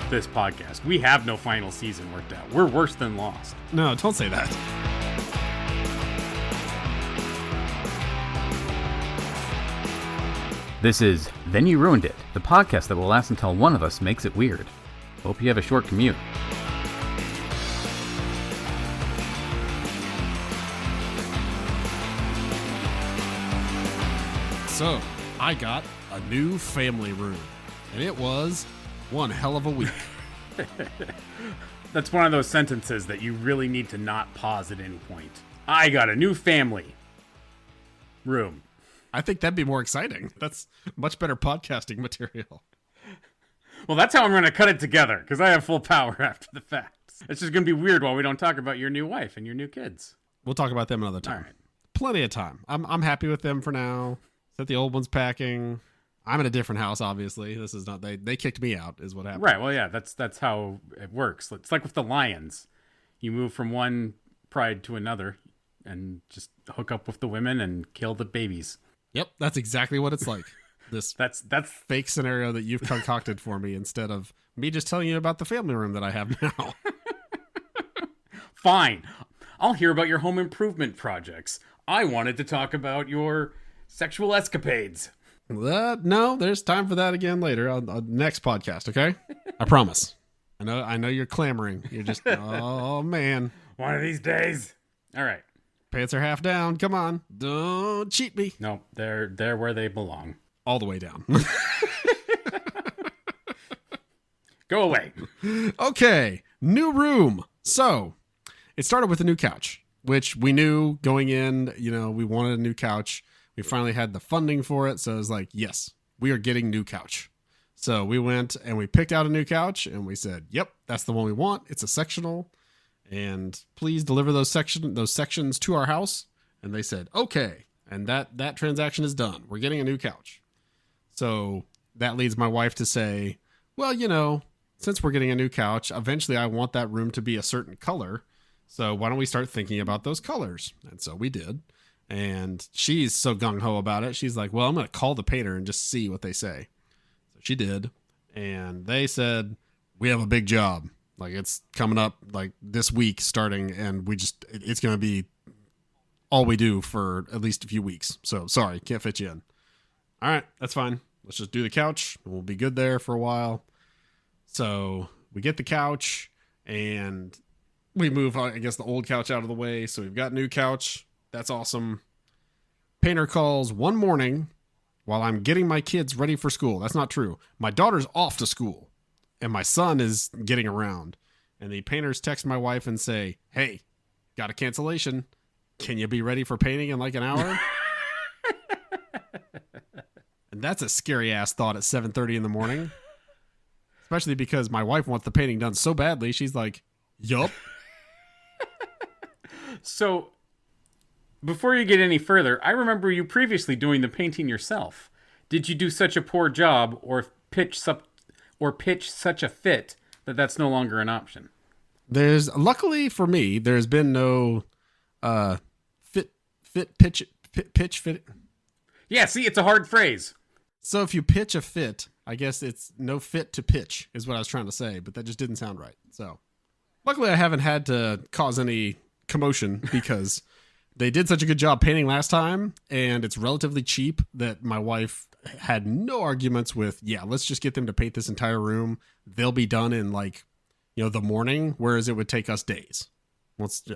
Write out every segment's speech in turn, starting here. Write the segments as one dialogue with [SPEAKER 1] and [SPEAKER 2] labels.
[SPEAKER 1] this podcast. We have no final season worked out. We're worse than Lost.
[SPEAKER 2] No, don't say that.
[SPEAKER 3] This is Then You Ruined It, the podcast that will last until one of us makes it weird. Hope you have a short commute.
[SPEAKER 2] So, I got a new family room, and it was one hell of a week.
[SPEAKER 1] That's one of those sentences that you really need to not pause at any point. I got a new family room.
[SPEAKER 2] I think that'd be more exciting. That's much better podcasting material.
[SPEAKER 1] Well, that's how I'm going to cut it together, because I have full power after the fact. It's just going to be weird while we don't talk about your new wife and your new kids.
[SPEAKER 2] We'll talk about them another time.
[SPEAKER 1] All right.
[SPEAKER 2] Plenty of time. I'm happy with them for now. That the old one's packing. I'm in a different house, obviously. This is not they kicked me out, is what happened.
[SPEAKER 1] Right. Well, yeah, that's how it works. It's like with the lions. You move from one pride to another and just hook up with the women and kill the babies.
[SPEAKER 2] Yep, that's exactly what it's like. This
[SPEAKER 1] That's
[SPEAKER 2] fake scenario that you've concocted for me instead of me just telling you about the family room that I have now.
[SPEAKER 1] fine. I'll hear about your home improvement projects. I wanted to talk about your sexual escapades.
[SPEAKER 2] No, there's time for that again later on next podcast, okay? I promise. I know you're clamoring. You're just, oh man.
[SPEAKER 1] One of these days. All right.
[SPEAKER 2] Pants are half down. Come on. Don't cheat me.
[SPEAKER 1] No, they're where they belong.
[SPEAKER 2] All the way down.
[SPEAKER 1] Go away.
[SPEAKER 2] Okay. New room. So it started with a new couch, which we knew going in, we wanted a new couch. We finally had the funding for it. So it was like, yes, we are getting new couch. So we went and we picked out a new couch and we said, yep, that's the one we want. It's a sectional and please deliver those sections to our house. And they said, okay. And that transaction is done. We're getting a new couch. So that leads my wife to say, well, since we're getting a new couch, eventually I want that room to be a certain color. So why don't we start thinking about those colors? And so we did. And she's so gung-ho about it. She's like, well, I'm going to call the painter and just see what they say. So she did. And they said, we have a big job. Like it's coming up like this week starting. And it's going to be all we do for at least a few weeks. So sorry, can't fit you in. All right, that's fine. Let's just do the couch. And we'll be good there for a while. So we get the couch and we move, I guess, the old couch out of the way. So we've got a new couch. That's awesome. Painter calls one morning while I'm getting my kids ready for school. That's not true. My daughter's off to school and my son is getting around. And the painters text my wife and say, hey, got a cancellation. Can you be ready for painting in like an hour? And that's a scary ass thought at 7:30 in the morning. Especially because my wife wants the painting done so badly. She's like, yup.
[SPEAKER 1] So before you get any further, I remember you previously doing the painting yourself. Did you do such a poor job or pitch such a fit that that's no longer an option?
[SPEAKER 2] Luckily for me, there's been no pitch fit.
[SPEAKER 1] Yeah, see, it's a hard phrase.
[SPEAKER 2] So if you pitch a fit, I guess it's no fit to pitch is what I was trying to say, but that just didn't sound right. So luckily I haven't had to cause any commotion because they did such a good job painting last time and it's relatively cheap that my wife had no arguments with, yeah, let's just get them to paint this entire room. They'll be done in the morning, whereas it would take us days.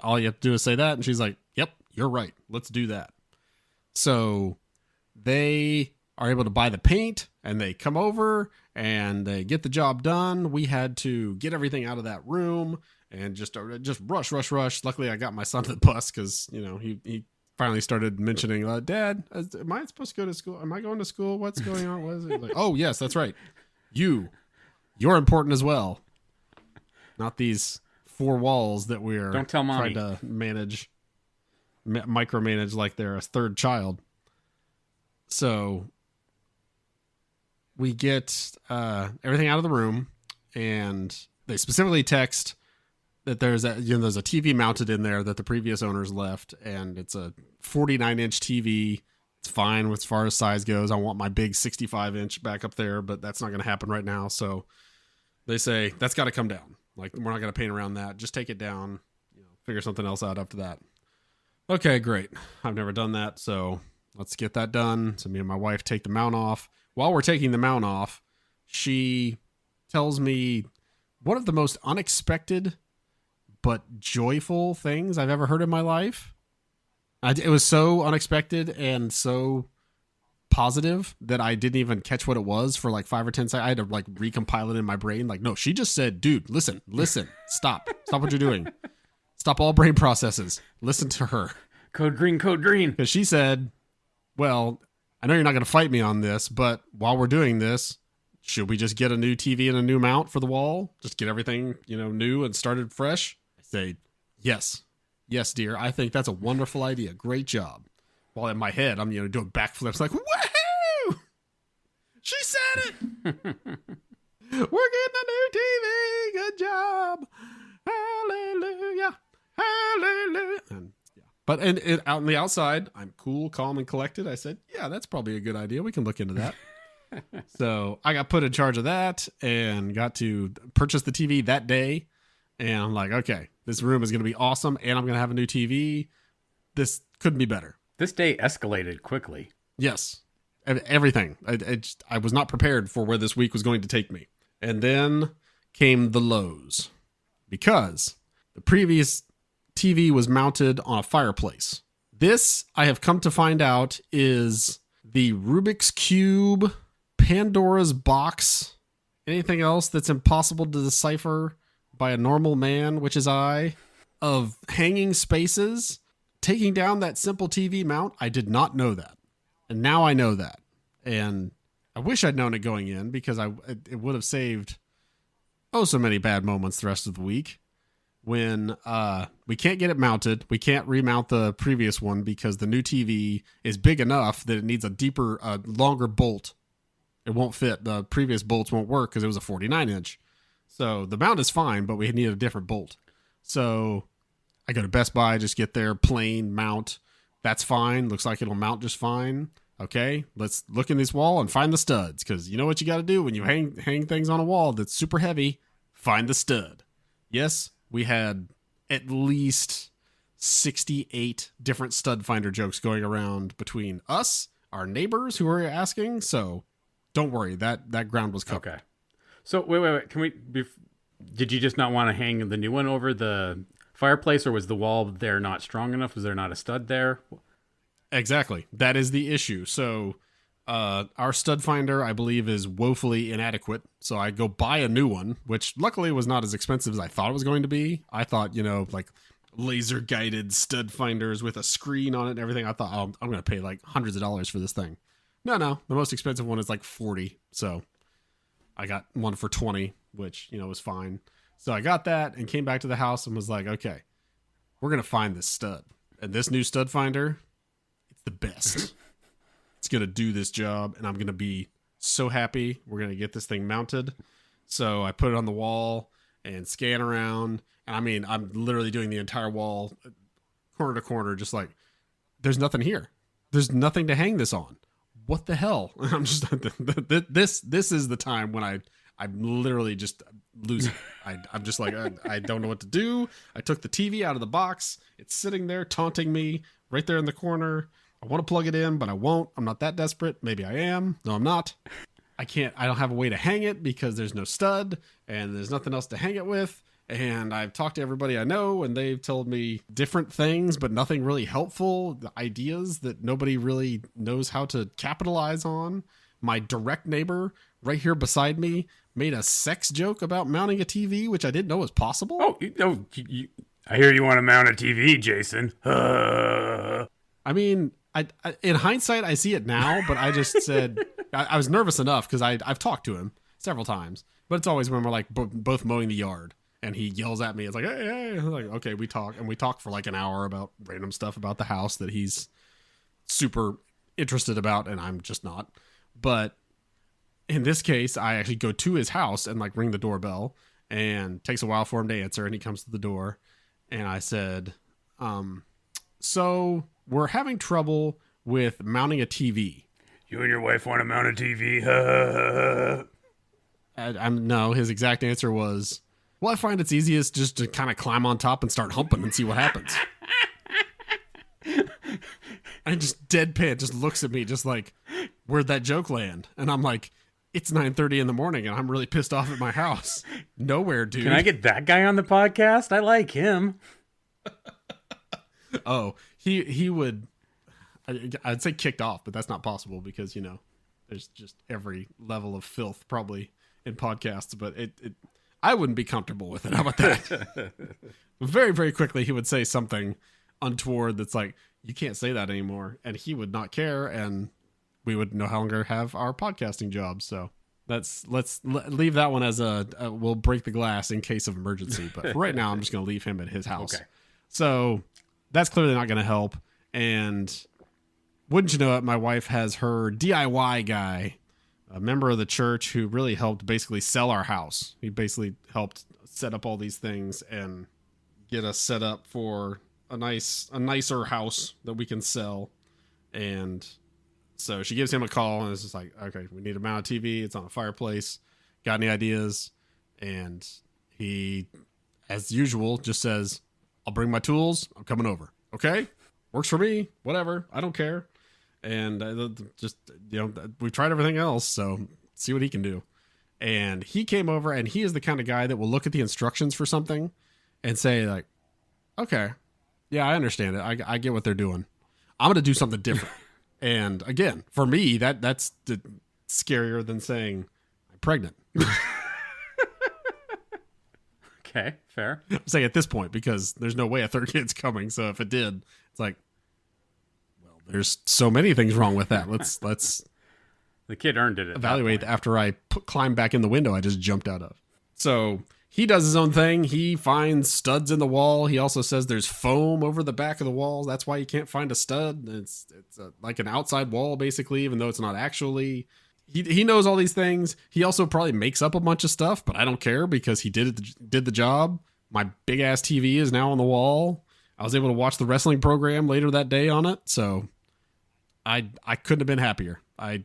[SPEAKER 2] All you have to do is say that. And she's like, yep, you're right. Let's do that. So they are able to buy the paint and they come over and they get the job done. We had to get everything out of that room and just rush. Luckily, I got my son to the bus because, he finally started mentioning, Dad, am I supposed to go to school? Am I going to school? What's going on? What is it? Like, oh, yes, that's right. You're important as well. Not these four walls that we're
[SPEAKER 1] Don't tell mommy.
[SPEAKER 2] Trying to micromanage like they're a third child. So we get everything out of the room and they specifically text that there's a TV mounted in there that the previous owners left, and it's a 49-inch TV. It's fine as far as size goes. I want my big 65-inch back up there, but that's not going to happen right now. So They say, that's got to come down. Like, we're not going to paint around that. Just take it down. Figure something else out after that. Okay, great. I've never done that, so let's get that done. So me and my wife take the mount off. While we're taking the mount off, she tells me one of the most unexpected but joyful things I've ever heard in my life. It was so unexpected and so positive that I didn't even catch what it was for like 5 or 10 seconds. I had to like recompile it in my brain. Like, no, she just said, dude, listen, stop what you're doing. Stop all brain processes. Listen to her.
[SPEAKER 1] Code green, code green.
[SPEAKER 2] Because she said, well, I know you're not going to fight me on this, but while we're doing this, should we just get a new TV and a new mount for the wall? Just get everything, new and started fresh? I say, yes. Yes, dear. I think that's a wonderful idea. Great job. While in my head, I'm, doing backflips like, woohoo! She said it! We're getting a new TV. Good job. Hallelujah. Hallelujah. And, yeah. But out on the outside, I'm cool, calm, and collected. I said, yeah, that's probably a good idea. We can look into that. So I got put in charge of that and got to purchase the TV that day. And I'm like, okay, this room is going to be awesome. And I'm going to have a new TV. This couldn't be better.
[SPEAKER 1] This day escalated quickly.
[SPEAKER 2] Yes. Everything. I was not prepared for where this week was going to take me. And then came the lows. Because the previous TV was mounted on a fireplace. This, I have come to find out, is the Rubik's Cube, Pandora's box, anything else that's impossible to decipher by a normal man, which is I, of hanging spaces. Taking down that simple TV mount, I did not know that. And now I know that. And I wish I'd known it going in because it would have saved so many bad moments the rest of the week when we can't get it mounted. We can't remount the previous one because the new TV is big enough that it needs a deeper, longer bolt. It won't fit. The previous bolts won't work because it was a 49-inch. So the mount is fine, but we need a different bolt. So I go to Best Buy, just get their plain mount. That's fine. Looks like it'll mount just fine. Okay, let's look in this wall and find the studs, because you know what you got to do when you hang things on a wall that's super heavy? Find the stud. Yes, we had at least 68 different stud finder jokes going around between us, our neighbors who were asking, so don't worry, that ground was covered.
[SPEAKER 1] Okay. So, wait, can we... Did you just not want to hang the new one over the fireplace, or was the wall there not strong enough? Was there not a stud there?
[SPEAKER 2] Exactly. That is the issue. So our stud finder, I believe, is woefully inadequate. So I go buy a new one, which luckily was not as expensive as I thought it was going to be. I thought, like laser guided stud finders with a screen on it and everything. I thought, I'm going to pay like hundreds of dollars for this thing. No. The most expensive one is like 40. So I got one for 20, which, was fine. So I got that and came back to the house and was like, okay, we're going to find this stud. And this new stud finder, it's the best. It's going to do this job, and I'm going to be so happy. We're going to get this thing mounted. So I put it on the wall and scan around. And I mean, I'm literally doing the entire wall, corner to corner, just like, there's nothing here. There's nothing to hang this on. What the hell? I'm just, this is the time when I'm literally just losing. I'm just like, I don't know what to do. I took the TV out of the box. It's sitting there taunting me right there in the corner. I want to plug it in, but I won't. I'm not that desperate. Maybe I am. No, I'm not. I don't have a way to hang it because there's no stud and there's nothing else to hang it with. And I've talked to everybody I know and they've told me different things, but nothing really helpful. The ideas that nobody really knows how to capitalize on. My direct neighbor right here beside me made a sex joke about mounting a TV, which I didn't know was possible.
[SPEAKER 1] I hear you want to mount a TV, Jason.
[SPEAKER 2] I mean, I in hindsight, I see it now, but I just said, I was nervous enough because I've talked to him several times, but it's always when we're like both mowing the yard and he yells at me. It's like, hey. I'm like, okay, we talk for like an hour about random stuff about the house that he's super interested about and I'm just not. But in this case, I actually go to his house and like ring the doorbell, and it takes a while for him to answer, and he comes to the door, and I said, so we're having trouble with mounting a TV.
[SPEAKER 1] You and your wife want to mount a TV?
[SPEAKER 2] I'm no. His exact answer was, "Well, I find it's easiest just to kind of climb on top and start humping and see what happens." And just deadpan just looks at me, just like, "Where'd that joke land?" And I'm like, "It's 9:30 in the morning, and I'm really pissed off at my house. Nowhere, dude."
[SPEAKER 1] Can I get that guy on the podcast? I like him.
[SPEAKER 2] Oh, he would. I'd say kicked off, but that's not possible because there's just every level of filth probably in podcasts. But I wouldn't be comfortable with it. How about that? Very, very quickly, he would say something untoward that's like, "You can't say that anymore," and he would not care, and we would no longer have our podcasting jobs. So let's leave that one as we'll break the glass in case of emergency. But for right now, I'm just going to leave him at his house.
[SPEAKER 1] Okay.
[SPEAKER 2] So that's clearly not going to help. And wouldn't you know it, my wife has her DIY guy, a member of the church who really helped basically sell our house. He basically helped set up all these things and get us set up for a nicer house that we can sell. And so she gives him a call and it's just like, "Okay, we need to mount a TV. It's on a fireplace. Got any ideas?" And he, as usual, just says, "I'll bring my tools. I'm coming over." "Okay, works for me. Whatever. I don't care." And we've tried everything else, so see what he can do. And he came over, and he is the kind of guy that will look at the instructions for something and say like, "Okay, yeah, I understand it. I get what they're doing. I'm going to do something different." And again, for me, that's scarier than saying I'm pregnant.
[SPEAKER 1] Okay, fair.
[SPEAKER 2] I'm saying at this point because there's no way a third kid's coming. So if it did, it's like, well, there's so many things wrong with that. Let's
[SPEAKER 1] The kid earned it.
[SPEAKER 2] evaluate after I climb back in the window I just jumped out of. So he does his own thing. He finds studs in the wall. He also says there's foam over the back of the walls. That's why you can't find a stud. It's like an outside wall, basically, even though it's not actually. He knows all these things. He also probably makes up a bunch of stuff, but I don't care because he did the job. My big ass TV is now on the wall. I was able to watch the wrestling program later that day on it, so I couldn't have been happier. I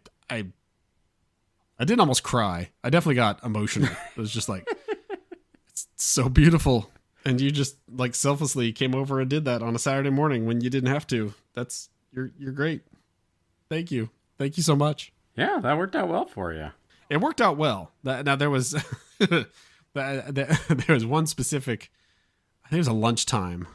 [SPEAKER 2] didn't almost cry. I definitely got emotional. It was just like, it's so beautiful. And you just like selflessly came over and did that on a Saturday morning when you didn't have to. You're great. Thank you. Thank you so much.
[SPEAKER 1] Yeah, that worked out well for you.
[SPEAKER 2] It worked out well. Now there was there was one specific, I think it was a lunchtime,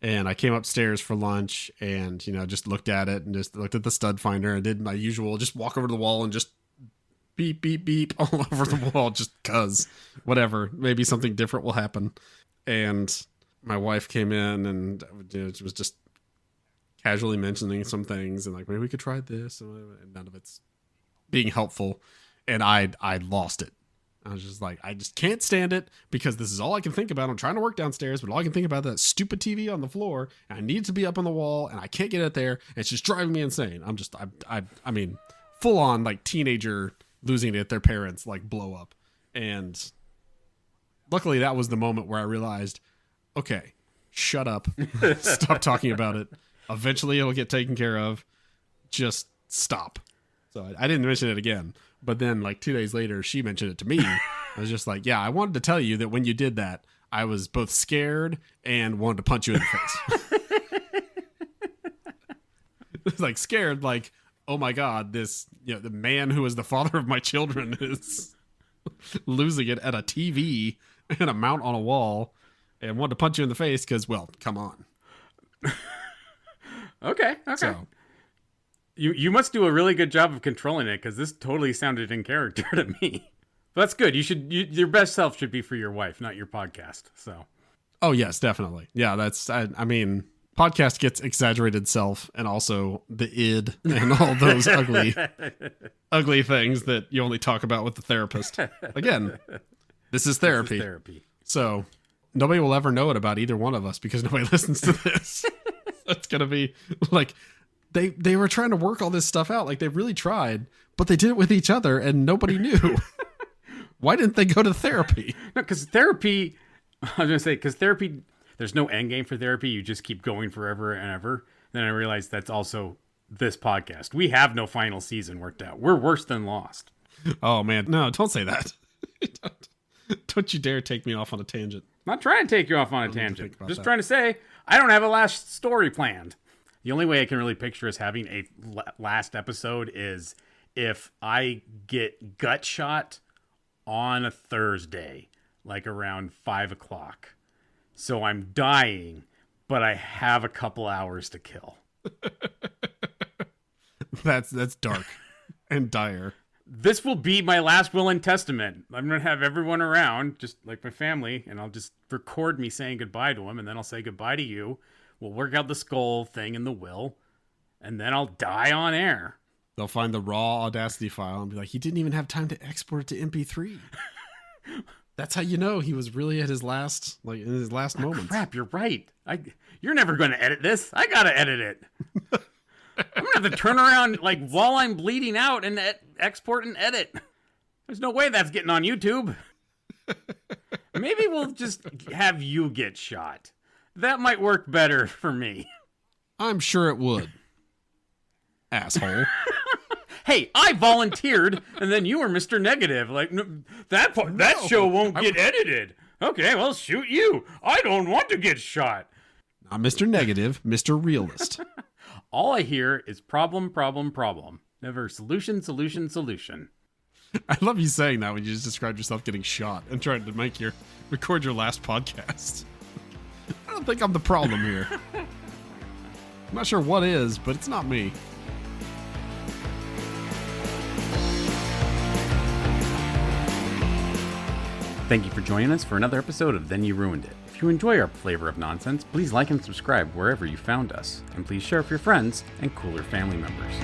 [SPEAKER 2] and I came upstairs for lunch and just looked at it and just looked at the stud finder and did my usual, just walk over to the wall and just beep, beep, beep all over the wall just cuz whatever, maybe something different will happen. And my wife came in and it was just casually mentioning some things and like, maybe we could try this, and none of it's being helpful. And I lost it. I was just like, I just can't stand it because this is all I can think about. I'm trying to work downstairs, but all I can think about is that stupid TV on the floor, and I need it to be up on the wall, and I can't get it there. And it's just driving me insane. I mean, full on like teenager losing it at their parents, like blow up. And luckily that was the moment where I realized, okay, shut up. Stop talking about it. Eventually it'll get taken care of. Just stop. So I didn't mention it again. But then like 2 days later, she mentioned it to me. I was just like, yeah, I wanted to tell you that when you did that, I was both scared and wanted to punch you in the face. It was like scared, like, oh my God, this, the man who is the father of my children is losing it at a TV and a mount on a wall, and wanted to punch you in the face because, well, come on.
[SPEAKER 1] Okay.
[SPEAKER 2] So,
[SPEAKER 1] You must do a really good job of controlling it because this totally sounded in character to me. But that's good. Your best self should be for your wife, not your podcast. So.
[SPEAKER 2] Oh yes, definitely. Yeah, I mean, podcast gets exaggerated self and also the id and all those ugly things that you only talk about with the therapist. Again, this is therapy. So nobody will ever know it about either one of us because nobody listens to this. It's going to be like, They were trying to work all this stuff out. Like they really tried, but they did it with each other and nobody knew. Why didn't they go to therapy?
[SPEAKER 1] No, because therapy, there's no end game for therapy. You just keep going forever and ever. Then I realized that's also this podcast. We have no final season worked out. We're worse than Lost.
[SPEAKER 2] Oh man, no, don't say that. Don't you dare take me off on a tangent.
[SPEAKER 1] I'm not trying to take you off on a
[SPEAKER 2] need to
[SPEAKER 1] tangent.
[SPEAKER 2] think about
[SPEAKER 1] Just
[SPEAKER 2] that.
[SPEAKER 1] trying to say, I don't have a last story planned. The only way I can really picture us having a last episode is if I get gut shot on a Thursday, like around 5 o'clock. So I'm dying, but I have a couple hours to kill.
[SPEAKER 2] That's dark and dire.
[SPEAKER 1] This will be my last will and testament. I'm going to have everyone around, just like my family, and I'll just record me saying goodbye to them, and then I'll say goodbye to you. We'll work out the skull thing in the will, and then I'll die on air.
[SPEAKER 2] They'll find the raw Audacity file and be like, he didn't even have time to export it to MP3. That's how you know he was really at his last, like in his last moments.
[SPEAKER 1] Crap, you're right. You're never going to edit this. I got to edit it. I'm going to have to turn around like while I'm bleeding out and export and edit. There's no way that's getting on YouTube. Maybe we'll just have you get shot. That might work better for me.
[SPEAKER 2] I'm sure it would. Asshole.
[SPEAKER 1] Hey, I volunteered, and then you were Mr. Negative. Like, that show won't get edited. Okay, well, shoot you. I don't want to get shot.
[SPEAKER 2] Not Mr. Negative, Mr. Realist.
[SPEAKER 1] All I hear is problem, problem, problem. Never solution, solution, solution.
[SPEAKER 2] I love you saying that when you just described yourself getting shot and trying to record your last podcast. I don't think I'm the problem here. I'm not sure what is, but it's not me.
[SPEAKER 3] Thank you for joining us for another episode of Then You Ruined It. If you enjoy our flavor of nonsense, please like and subscribe wherever you found us. And please share with your friends and cooler family members.